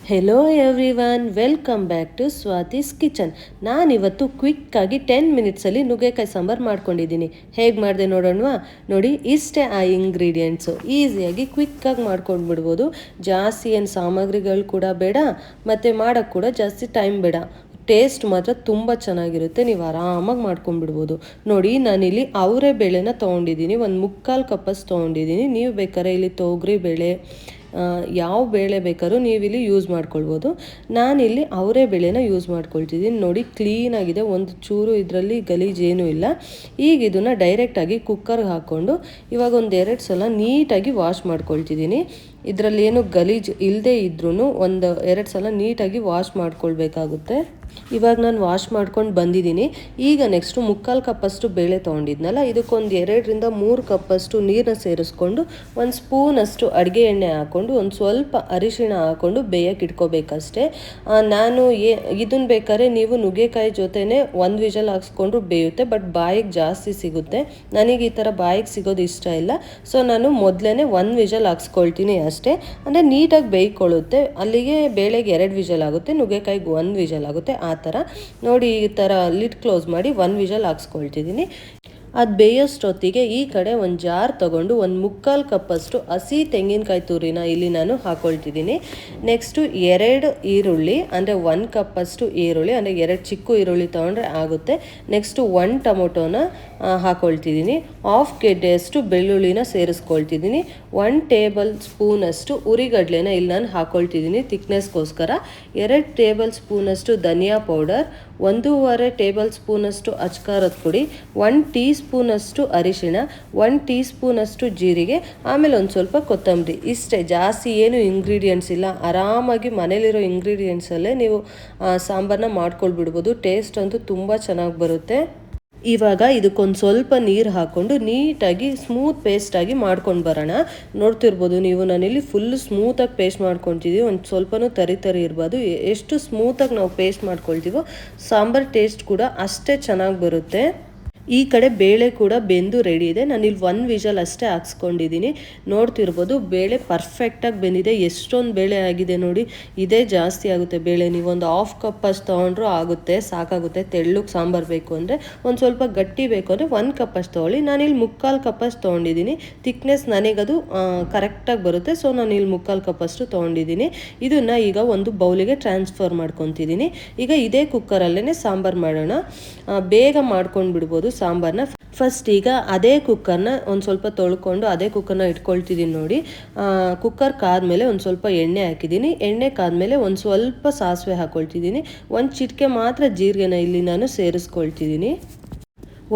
Hello everyone, welcome back to Swati's kitchen. ನಾನಿವತ್ತು ಕ್ವಿಕ್ಕಾಗಿ 10 ಮಿನಿಟ್ಸಲ್ಲಿ ನುಗ್ಗೆಕಾಯಿ ಸಾಂಬಾರು ಮಾಡ್ಕೊಂಡಿದ್ದೀನಿ. ಹೇಗೆ ಮಾಡಿದೆ ನೋಡೋಣವಾ? ನೋಡಿ, ಇಷ್ಟೇ ಆ ಇಂಗ್ರೀಡಿಯೆಂಟ್ಸು. ಈಸಿಯಾಗಿ ಕ್ವಿಕ್ಕಾಗಿ ಮಾಡ್ಕೊಂಡು ಬಿಡ್ಬೋದು. ಜಾಸ್ತಿ ಏನು ಸಾಮಗ್ರಿಗಳು ಕೂಡ ಬೇಡ, ಮತ್ತು ಮಾಡೋಕ್ಕೆ ಕೂಡ ಜಾಸ್ತಿ ಟೈಮ್ ಬೇಡ. ಟೇಸ್ಟ್ ಮಾತ್ರ ತುಂಬ ಚೆನ್ನಾಗಿರುತ್ತೆ. ನೀವು ಆರಾಮಾಗಿ ಮಾಡ್ಕೊಂಡ್ಬಿಡ್ಬೋದು. ನೋಡಿ, ನಾನಿಲ್ಲಿ ಅವರೇ ಬೇಳೆನ ತೊಗೊಂಡಿದ್ದೀನಿ. ಒಂದು 3/4 ಕಪ್ಪಷ್ಟು ತೊಗೊಂಡಿದ್ದೀನಿ. ನೀವು ಬೇಕಾದ್ರೆ ಇಲ್ಲಿ ತೊಗರಿ ಬೇಳೆ, ಯಾವ ಬೇಳೆ ಬೇಕಾದ್ರೂ ನೀವಿಲ್ಲಿ ಯೂಸ್ ಮಾಡ್ಕೊಳ್ಬೋದು. ನಾನಿಲ್ಲಿ ಅವರೇ ಬೇಳೆನ ಯೂಸ್ ಮಾಡ್ಕೊಳ್ತಿದ್ದೀನಿ. ನೋಡಿ, ಕ್ಲೀನಾಗಿದೆ, ಒಂದು ಚೂರು ಇದರಲ್ಲಿ ಗಲೀಜೇನೂ ಇಲ್ಲ. ಈಗ ಇದನ್ನು ಡೈರೆಕ್ಟಾಗಿ ಕುಕ್ಕರ್ಗೆ ಹಾಕ್ಕೊಂಡು ಇವಾಗ ಒಂದು 2 ಸಲ ನೀಟಾಗಿ ವಾಶ್ ಮಾಡ್ಕೊಳ್ತಿದ್ದೀನಿ. ಇದರಲ್ಲಿ ಏನು ಗಲೀಜು ಇಲ್ಲದೆ ಇದ್ರೂ ಒಂದು 2 ಸಲ ನೀಟಾಗಿ ವಾಶ್ ಮಾಡ್ಕೊಳ್ಬೇಕಾಗುತ್ತೆ. ಇವಾಗ ನಾನು ವಾಶ್ ಮಾಡ್ಕೊಂಡು ಬಂದಿದ್ದೀನಿ. ಈಗ ನೆಕ್ಸ್ಟು 3/4 ಕಪ್ಪಷ್ಟು ಬೇಳೆ ತೊಗೊಂಡಿದ್ನಲ್ಲ, ಇದಕ್ಕೊಂದು 2ರಿಂದ 3 ಕಪ್ಪಷ್ಟು ನೀರನ್ನ ಸೇರಿಸ್ಕೊಂಡು 1 ಸ್ಪೂನಷ್ಟು ಅಡುಗೆ ಎಣ್ಣೆ ಹಾಕ್ಕೊಂಡು ಒಂದು ಸ್ವಲ್ಪ ಅರಿಶಿಣ ಹಾಕ್ಕೊಂಡು ಬೇಯಕ್ಕೆ ಇಟ್ಕೋಬೇಕಷ್ಟೇ. ನಾನು ಇದನ್ನು ಬೇಕಾದ್ರೆ ನೀವು ನುಗ್ಗೆಕಾಯಿ ಜೊತೆನೇ 1 ವಿಷಲ್ ಹಾಕ್ಸ್ಕೊಂಡ್ರು ಬೇಯುತ್ತೆ, ಬಟ್ ಬಾಯಿಗೆ ಜಾಸ್ತಿ ಸಿಗುತ್ತೆ. ನನಗೆ ಈ ಥರ ಬಾಯಿಗೆ ಸಿಗೋದು ಇಷ್ಟ ಇಲ್ಲ. ಸೊ ನಾನು ಮೊದಲೇ 1 ವಿಷಲ್ ಹಾಕ್ಸ್ಕೊಳ್ತೀನಿ ಅಷ್ಟೇ. ಅಂದರೆ ನೀಟಾಗಿ ಬೇಯ್ಕೊಳ್ಳುತ್ತೆ. ಅಲ್ಲಿಗೆ ಬೇಳೆಗೆ 2 ವಿಷಲ್ ಆಗುತ್ತೆ, ನುಗ್ಗೆಕಾಯಿಗೆ 1 ವಿಷಲ್ ಆಗುತ್ತೆ. ಆ ಥರ ನೋಡಿ, ಈ ಥರ ಲಿಡ್ ಕ್ಲೋಸ್ ಮಾಡಿ 1 ವಿಷಲ್ ಹಾಕ್ಸ್ಕೊಳ್ತಿದ್ದೀನಿ. ಅದು ಬೇಯೋಷ್ಟೊತ್ತಿಗೆ ಈ ಕಡೆ ಒಂದು ಜಾರ್ ತೊಗೊಂಡು 1/4 ಕಪ್ಪಷ್ಟು ಹಸಿ ತೆಂಗಿನಕಾಯಿ ತುರಿನ ಇಲ್ಲಿ ನಾನು ಹಾಕ್ಕೊಳ್ತಿದ್ದೀನಿ. ನೆಕ್ಸ್ಟು 2 ಈರುಳ್ಳಿ, ಅಂದರೆ 1 ಕಪ್ಪಷ್ಟು ಈರುಳ್ಳಿ, ಅಂದರೆ 2 ಚಿಕ್ಕ ಈರುಳ್ಳಿ ತೊಗೊಂಡ್ರೆ ಆಗುತ್ತೆ. ನೆಕ್ಸ್ಟು 1 ಟೊಮೊಟೊನ ಹಾಕ್ಕೊಳ್ತಿದ್ದೀನಿ. 1/2 ಗೆಡ್ಡೆಯಷ್ಟು ಬೆಳ್ಳುಳ್ಳಿನ ಸೇರಿಸ್ಕೊಳ್ತಿದ್ದೀನಿ. 1 ಟೇಬಲ್ ಸ್ಪೂನಷ್ಟು ಉರಿಗಡಲೆನ ಇಲ್ಲಿ ನಾನು ಹಾಕ್ಕೊಳ್ತಿದ್ದೀನಿ ಥಿಕ್ನೆಸ್ಗೋಸ್ಕರ. 2 ಟೇಬಲ್ ಸ್ಪೂನಷ್ಟು ಧನಿಯಾ ಪೌಡರ್, 1.5 ಟೇಬಲ್ ಸ್ಪೂನಷ್ಟು ಅಚ್ಕಾರದ ಪುಡಿ, 1 ಟೀ ಸ್ಪೂನಷ್ಟು ಅರಿಶಿಣ, 1 ಟೀ ಸ್ಪೂನಷ್ಟು ಜೀರಿಗೆ, ಆಮೇಲೆ ಒಂದು ಸ್ವಲ್ಪ ಕೊತ್ತಂಬರಿ. ಇಷ್ಟೇ, ಜಾಸ್ತಿ ಏನು ಇಂಗ್ರೀಡಿಯೆಂಟ್ಸ್ ಇಲ್ಲ. ಆರಾಮಾಗಿ ಮನೇಲಿರೋ ಇಂಗ್ರೀಡಿಯೆಂಟ್ಸಲ್ಲೇ ನೀವು ಸಾಂಬಾರನ್ನ ಮಾಡ್ಕೊಳ್ಬಿಡ್ಬೋದು. ಟೇಸ್ಟ್ ಅಂತೂ ತುಂಬ ಚೆನ್ನಾಗಿ ಬರುತ್ತೆ. ಇವಾಗ ಇದಕ್ಕೊಂದು ಸ್ವಲ್ಪ ನೀರು ಹಾಕ್ಕೊಂಡು ನೀಟಾಗಿ ಸ್ಮೂತ್ ಪೇಸ್ಟಾಗಿ ಮಾಡ್ಕೊಂಡು ಬರೋಣ. ನೋಡ್ತಿರ್ಬೋದು ನೀವು, ನಾನಿಲ್ಲಿ ಫುಲ್ ಸ್ಮೂತಾಗಿ ಪೇಸ್ಟ್ ಮಾಡ್ಕೊಳ್ತಿದ್ದೀವಿ. ಒಂದು ಸ್ವಲ್ಪನೂ ತರಿ ಇರ್ಬೋದು. ಎಷ್ಟು ಸ್ಮೂತಾಗಿ ನಾವು ಪೇಸ್ಟ್ ಮಾಡ್ಕೊಳ್ತೀವೋ ಸಾಂಬಾರು ಟೇಸ್ಟ್ ಕೂಡ ಅಷ್ಟೇ ಚೆನ್ನಾಗಿ ಬರುತ್ತೆ. ಈ ಕಡೆ ಬೇಳೆ ಕೂಡ ಬೆಂದು ರೆಡಿ ಇದೆ. ನಾನಿಲ್ಲಿ 1 ವಿಷಲ್ ಅಷ್ಟೇ ಹಾಕ್ಸ್ಕೊಂಡಿದ್ದೀನಿ. ನೋಡ್ತಿರ್ಬೋದು, ಬೇಳೆ ಪರ್ಫೆಕ್ಟಾಗಿ ಬೆಂದಿದೆ. ಎಷ್ಟೊಂದು ಬೇಳೆ ಆಗಿದೆ ನೋಡಿ. ಇದೇ ಜಾಸ್ತಿ ಆಗುತ್ತೆ ಬೇಳೆ. ನೀವು ಒಂದು 1/2 ಕಪ್ ಅಷ್ಟು ತೊಗೊಂಡ್ರೂ ಆಗುತ್ತೆ, ಸಾಕಾಗುತ್ತೆ. ತೆಳ್ಳಗೆ ಸಾಂಬಾರು ಬೇಕು ಅಂದರೆ, ಒಂದು ಸ್ವಲ್ಪ ಗಟ್ಟಿ ಬೇಕು ಅಂದರೆ 1 ಕಪ್ ಅಷ್ಟು ತೊಗೊಳ್ಳಿ. ನಾನಿಲ್ಲಿ 3/4 ಕಪ್ ಅಷ್ಟು ತೊಗೊಂಡಿದ್ದೀನಿ. ಥಿಕ್ನೆಸ್ ನನಗದು ಕರೆಕ್ಟಾಗಿ ಬರುತ್ತೆ. ಸೊ ನಾನಿಲ್ಲಿ 3/4 ಕಪ್ ಅಷ್ಟು ತೊಗೊಂಡಿದ್ದೀನಿ. ಇದನ್ನು ಈಗ ಒಂದು ಬೌಲಿಗೆ ಟ್ರಾನ್ಸ್ಫರ್ ಮಾಡ್ಕೊತಿದ್ದೀನಿ. ಈಗ ಇದೇ ಕುಕ್ಕರಲ್ಲೇ ಸಾಂಬಾರು ಮಾಡೋಣ. ಬೇಗ ಮಾಡ್ಕೊಂಡು ಬಿಡ್ಬೋದು ಸಾಂಬಾರನ್ನ. ಫಸ್ಟ್ ಈಗ ಅದೇ ಕುಕ್ಕರ್ನ ಒಂದು ಸ್ವಲ್ಪ ತೊಳ್ಕೊಂಡು ಅದೇ ಕುಕ್ಕರ್ನ ಇಟ್ಕೊಳ್ತಿದ್ದೀನಿ. ನೋಡಿ, ಕುಕ್ಕರ್ ಕಾದ್ಮೇಲೆ ಒಂದು ಸ್ವಲ್ಪ ಎಣ್ಣೆ ಹಾಕಿದ್ದೀನಿ. ಎಣ್ಣೆ ಕಾದ್ಮೇಲೆ ಒಂದು ಸ್ವಲ್ಪ ಸಾಸಿವೆ ಹಾಕ್ಕೊಳ್ತಿದ್ದೀನಿ. 1 ಚಿಟಿಕೆ ಮಾತ್ರ ಜೀರಿಗೆನ ಇಲ್ಲಿ ನಾನು ಸೇರಿಸ್ಕೊಳ್ತಿದ್ದೀನಿ.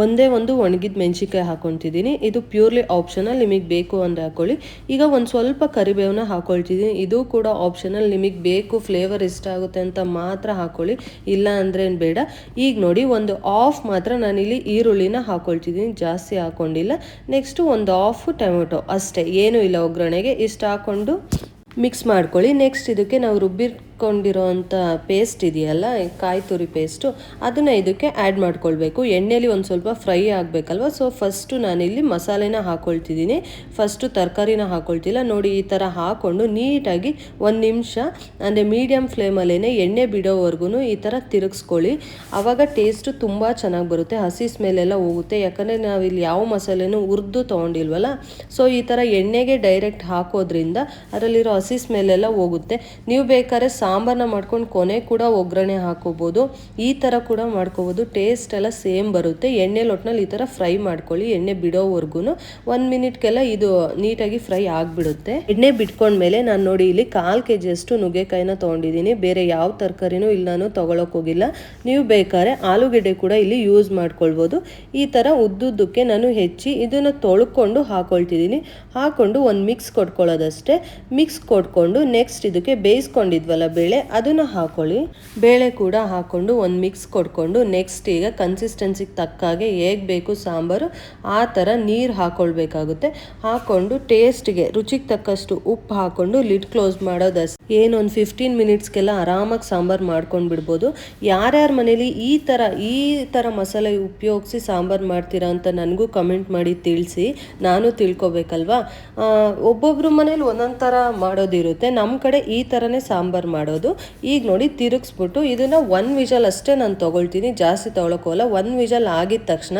ಒಂದೇ ಒಂದು ಒಣಗಿದ ಮೆಣಸಿನ್ಕಾಯಿ ಹಾಕ್ಕೊತಿದ್ದೀನಿ. ಇದು ಪ್ಯೂರ್ಲಿ ಆಪ್ಷನಲ್, ನಿಮಗೆ ಬೇಕು ಅಂದರೆ ಹಾಕ್ಕೊಳ್ಳಿ. ಈಗ ಒಂದು ಸ್ವಲ್ಪ ಕರಿಬೇವನ್ನ ಹಾಕ್ಕೊಳ್ತಿದ್ದೀನಿ. ಇದು ಕೂಡ ಆಪ್ಷನಲ್, ನಿಮಗೆ ಬೇಕು ಫ್ಲೇವರ್ ಇಷ್ಟ ಆಗುತ್ತೆ ಅಂತ ಮಾತ್ರ ಹಾಕ್ಕೊಳ್ಳಿ, ಇಲ್ಲ ಅಂದರೆ ಏನು ಬೇಡ. ಈಗ ನೋಡಿ, ಒಂದು ಆಫ್ ಮಾತ್ರ ನಾನಿಲ್ಲಿ ಈರುಳ್ಳಿನ ಹಾಕ್ಕೊಳ್ತಿದ್ದೀನಿ, ಜಾಸ್ತಿ ಹಾಕ್ಕೊಂಡಿಲ್ಲ. ನೆಕ್ಸ್ಟು ಒಂದು 1/2 ಟೊಮೆಟೊ ಅಷ್ಟೇ, ಏನೂ ಇಲ್ಲ ಒಗ್ಗರಣೆಗೆ. ಇಷ್ಟು ಹಾಕ್ಕೊಂಡು ಮಿಕ್ಸ್ ಮಾಡ್ಕೊಳ್ಳಿ. ನೆಕ್ಸ್ಟ್ ಇದಕ್ಕೆ ನಾವು ರುಬ್ಬಿಕೊಂಡಿರೋ ಅಂಥ ಪೇಸ್ಟ್ ಇದೆಯಲ್ಲ, ಕಾಯಿ ತುರಿ ಪೇಸ್ಟು, ಅದನ್ನು ಇದಕ್ಕೆ ಆ್ಯಡ್ ಮಾಡ್ಕೊಳ್ಬೇಕು. ಎಣ್ಣೆಯಲ್ಲಿ ಒಂದು ಸ್ವಲ್ಪ ಫ್ರೈ ಆಗಬೇಕಲ್ವ. ಸೊ ಫಸ್ಟು ನಾನಿಲ್ಲಿ ಮಸಾಲೆನ ಹಾಕ್ಕೊಳ್ತಿದ್ದೀನಿ. ಫಸ್ಟು ತರಕಾರಿನ ಹಾಕ್ಕೊಳ್ತಿಲ್ಲ. ನೋಡಿ, ಈ ಥರ ಹಾಕ್ಕೊಂಡು ನೀಟಾಗಿ 1 ನಿಮಿಷ, ಅಂದರೆ ಮೀಡಿಯಮ್ ಫ್ಲೇಮಲ್ಲೇ ಎಣ್ಣೆ ಬಿಡೋವರೆಗೂ ಈ ಥರ ತಿರುಗಿಸ್ಕೊಳ್ಳಿ. ಆವಾಗ ಟೇಸ್ಟು ತುಂಬ ಚೆನ್ನಾಗಿ ಬರುತ್ತೆ. ಹಸಿ ಸ್ಮೆಲ್ಲೆಲ್ಲ ಹೋಗುತ್ತೆ. ಯಾಕಂದರೆ ನಾವಿಲ್ಲಿ ಯಾವ ಮಸಾಲೆನೂ ಹುರಿದು ತೊಗೊಂಡಿಲ್ವಲ್ಲ. ಸೊ ಈ ಥರ ಎಣ್ಣೆಗೆ ಡೈರೆಕ್ಟ್ ಹಾಕೋದ್ರಿಂದ ಅದರಲ್ಲಿರೋ ಹಸಿ ಸ್ಮೆಲ್ಲೆಲ್ಲ ಹೋಗುತ್ತೆ. ನೀವು ಬೇಕಾದ್ರೆ ಸಾಂಬಾರನ್ನ ಮಾಡ್ಕೊಂಡು ಕೊನೆ ಕೂಡ ಒಗ್ಗರಣೆ ಹಾಕೋಬೋದು. ಈ ಥರ ಕೂಡ ಮಾಡ್ಕೋಬೋದು. ಟೇಸ್ಟ್ ಎಲ್ಲ ಸೇಮ್ ಬರುತ್ತೆ. ಎಣ್ಣೆಲಿ ಒಟ್ಟಿನಲ್ಲಿ ಈ ಥರ ಫ್ರೈ ಮಾಡ್ಕೊಳ್ಳಿ, ಎಣ್ಣೆ ಬಿಡೋವರೆಗೂ. 1 ಮಿನಿಟ್ಗೆಲ್ಲ ಇದು ನೀಟಾಗಿ ಫ್ರೈ ಆಗಿಬಿಡುತ್ತೆ. ಎಣ್ಣೆ ಬಿಟ್ಕೊಂಡ್ಮೇಲೆ ನಾನು ನೋಡಿ ಇಲ್ಲಿ 1/4 kg ನುಗ್ಗೆಕಾಯಿನ ತೊಗೊಂಡಿದ್ದೀನಿ. ಬೇರೆ ಯಾವ ತರಕಾರಿನೂ ಇಲ್ಲಿ ನಾನು ತೊಗೊಳಕ್ಕೆ ಹೋಗಿಲ್ಲ. ನೀವು ಬೇಕಾದ್ರೆ ಆಲೂಗೆಡ್ಡೆ ಕೂಡ ಇಲ್ಲಿ ಯೂಸ್ ಮಾಡ್ಕೊಳ್ಬೋದು. ಈ ಥರ ಉದ್ದುದ್ದಕ್ಕೆ ನಾನು ಹೆಚ್ಚಿ ಇದನ್ನು ತೊಳ್ಕೊಂಡು ಹಾಕ್ಕೊಳ್ತಿದ್ದೀನಿ. ಹಾಕ್ಕೊಂಡು ಒಂದು ಮಿಕ್ಸ್ ಕೊಟ್ಕೊಳ್ಳೋದಷ್ಟೇ. ಮಿಕ್ಸ್ ಕೊಟ್ಕೊಂಡು ನೆಕ್ಸ್ಟ್ ಇದಕ್ಕೆ ಬೇಯಿಸ್ಕೊಂಡಿದ್ವಲ್ಲ ಬೇಳೆ, ಅದನ್ನು ಹಾಕ್ಕೊಳ್ಳಿ. ಬೇಳೆ ಕೂಡ ಹಾಕ್ಕೊಂಡು ಒಂದು ಮಿಕ್ಸ್ ಕೊಟ್ಕೊಂಡು ನೆಕ್ಸ್ಟ್ ಈಗ ಕನ್ಸಿಸ್ಟೆನ್ಸಿಗೆ ತಕ್ಕಾಗೆ ಹೇಗೆ ಬೇಕು ಸಾಂಬಾರು ಆ ಥರ ನೀರು ಹಾಕ್ಕೊಳ್ಬೇಕಾಗುತ್ತೆ. ಹಾಕ್ಕೊಂಡು ಟೇಸ್ಟ್ಗೆ ರುಚಿಗೆ ತಕ್ಕಷ್ಟು ಉಪ್ಪು ಹಾಕ್ಕೊಂಡು ಲಿಡ್ ಕ್ಲೋಸ್ ಮಾಡೋದಷ್ಟೇ. ಏನು ಒಂದು 15 ಮಿನಿಟ್ಸ್ಗೆಲ್ಲ ಆರಾಮಾಗಿ ಸಾಂಬಾರು ಮಾಡ್ಕೊಂಡು ಬಿಡ್ಬೋದು. ಯಾರ್ಯಾರ ಮನೇಲಿ ಈ ಥರ ಮಸಾಲೆ ಉಪಯೋಗಿಸಿ ಸಾಂಬಾರು ಮಾಡ್ತೀರಾ ಅಂತ ನನಗೂ ಕಮೆಂಟ್ ಮಾಡಿ ತಿಳಿಸಿ, ನಾನು ತಿಳ್ಕೊಬೇಕಲ್ವಾ. ಒಬ್ಬೊಬ್ರು ಮನೇಲಿ ಒಂದೊಂದು ಥರ ಮಾಡೋದಿರುತ್ತೆ. ನಮ್ಮ ಕಡೆ ಈ ಥರನೇ ಸಾಂಬಾರು ಮಾಡೋದು. ಮಾಡೋದು. ಈಗ ನೋಡಿ ತಿರುಗಿಸ್ಬಿಟ್ಟು ಇದನ್ನು 1 ವಿಷಲ್ ಅಷ್ಟೇ ನಾನು ತೊಗೊಳ್ತೀನಿ, ಜಾಸ್ತಿ ತೊಗೊಳಕ್ಕೋಗಲ್ಲ. 1 ವಿಷಲ್ ಆಗಿದ ತಕ್ಷಣ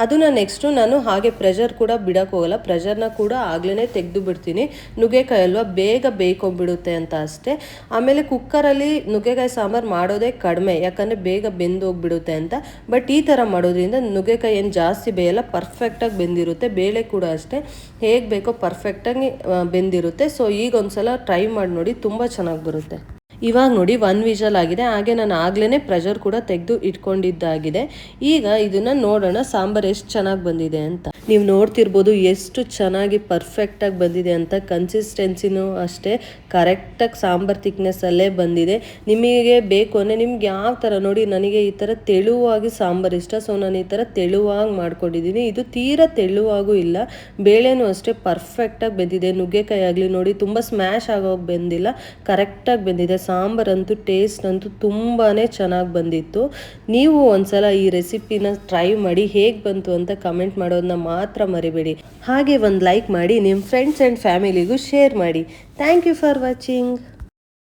ಅದನ್ನು ನೆಕ್ಸ್ಟು ನಾನು ಹಾಗೆ ಪ್ರೆಷರ್ ಕೂಡ ಬಿಡೋಕ್ಕೋಗಲ್ಲ, ಪ್ರೆಷರ್ನ ಕೂಡ ಆಗ್ಲೇ ತೆಗೆದು ಬಿಡ್ತೀನಿ. ನುಗ್ಗೆಕಾಯಿ ಅಲ್ವಾ ಬೇಗ ಬೇಯ್ಕೊಂಡ್ಬಿಡುತ್ತೆ ಅಂತ ಅಷ್ಟೇ. ಆಮೇಲೆ ಕುಕ್ಕರಲ್ಲಿ ನುಗ್ಗೆಕಾಯಿ ಸಾಂಬಾರು ಮಾಡೋದೇ ಕಡಿಮೆ, ಯಾಕಂದರೆ ಬೇಗ ಬೆಂದು ಹೋಗ್ಬಿಡುತ್ತೆ ಅಂತ. ಬಟ್ ಈ ಥರ ಮಾಡೋದ್ರಿಂದ ನುಗ್ಗೆಕಾಯಿ ಏನು ಜಾಸ್ತಿ ಬೇಯಲ್ಲ, ಪರ್ಫೆಕ್ಟಾಗಿ ಬೆಂದಿರುತ್ತೆ. ಬೇಳೆ ಕೂಡ ಅಷ್ಟೇ ಹೇಗೆ ಬೇಕೋ ಪರ್ಫೆಕ್ಟಾಗಿ ಬೆಂದಿರುತ್ತೆ. ಸೊ ಈಗ ಒಂದ್ಸಲ ಟ್ರೈ ಮಾಡಿ ನೋಡಿ, ತುಂಬ ಚೆನ್ನಾಗಿ ಬರುತ್ತೆ. ಇವಾಗ ನೋಡಿ 1 ವಿಷಲ್ ಆಗಿದೆ, ಹಾಗೆ ನಾನು ಆಗ್ಲೇ ಪ್ರೆಷರ್ ಕೂಡ ತೆಗೆದು ಇಟ್ಕೊಂಡಿದ್ದಾಗಿದೆ. ಈಗ ಇದನ್ನು ನೋಡೋಣ ಸಾಂಬಾರು ಎಷ್ಟು ಚೆನ್ನಾಗಿ ಬಂದಿದೆ ಅಂತ. ನೀವು ನೋಡ್ತಿರ್ಬೋದು ಎಷ್ಟು ಚೆನ್ನಾಗಿ ಪರ್ಫೆಕ್ಟಾಗಿ ಬಂದಿದೆ ಅಂತ. ಕನ್ಸಿಸ್ಟೆನ್ಸಿನೂ ಅಷ್ಟೇ ಕರೆಕ್ಟಾಗಿ ಸಾಂಬಾರು ಥಿಕ್ನೆಸ್ಸಲ್ಲೇ ಬಂದಿದೆ. ನಿಮಗೆ ಬೇಕು ಅಂದರೆ ನಿಮ್ಗೆ ಯಾವ ಥರ ನೋಡಿ, ನನಗೆ ಈ ಥರ ತೆಳುವಾಗಿ ಸಾಂಬಾರು ಇಷ್ಟ, ಸೊ ನಾನು ಈ ಥರ ತೆಳುವಾಗಿ ಮಾಡ್ಕೊಂಡಿದ್ದೀನಿ. ಇದು ತೀರಾ ತೆಳುವಾಗೂ ಇಲ್ಲ, ಬೇಳೆನೂ ಅಷ್ಟೇ ಪರ್ಫೆಕ್ಟಾಗಿ ಬೆಂದಿದೆ. ನುಗ್ಗೆಕಾಯಿ ಆಗಲಿ ನೋಡಿ ತುಂಬ ಸ್ಮ್ಯಾಶ್ ಆಗೋಗಿ ಬೆಂದಿಲ್ಲ, ಕರೆಕ್ಟಾಗಿ ಬೆಂದಿದೆ. ಸಾಂಬಾರಂತೂ ಟೇಸ್ಟ್ ಅಂತೂ ತುಂಬಾ ಚೆನ್ನಾಗಿ ಬಂದಿತ್ತು. ನೀವು ಒಂದ್ಸಲ ಈ ರೆಸಿಪಿನ ಟ್ರೈ ಮಾಡಿ, ಹೇಗೆ ಬಂತು ಅಂತ ಕಮೆಂಟ್ ಮಾಡೋದನ್ನ ಮಾತ್ರ ಮರಿಬೇಡಿ. ಹಾಗೆ ಒಂದು ಲೈಕ್ ಮಾಡಿ, ನಿಮ್ಮ ಫ್ರೆಂಡ್ಸ್ ಆ್ಯಂಡ್ ಫ್ಯಾಮಿಲಿಗೂ ಶೇರ್ ಮಾಡಿ. Thank you for watching.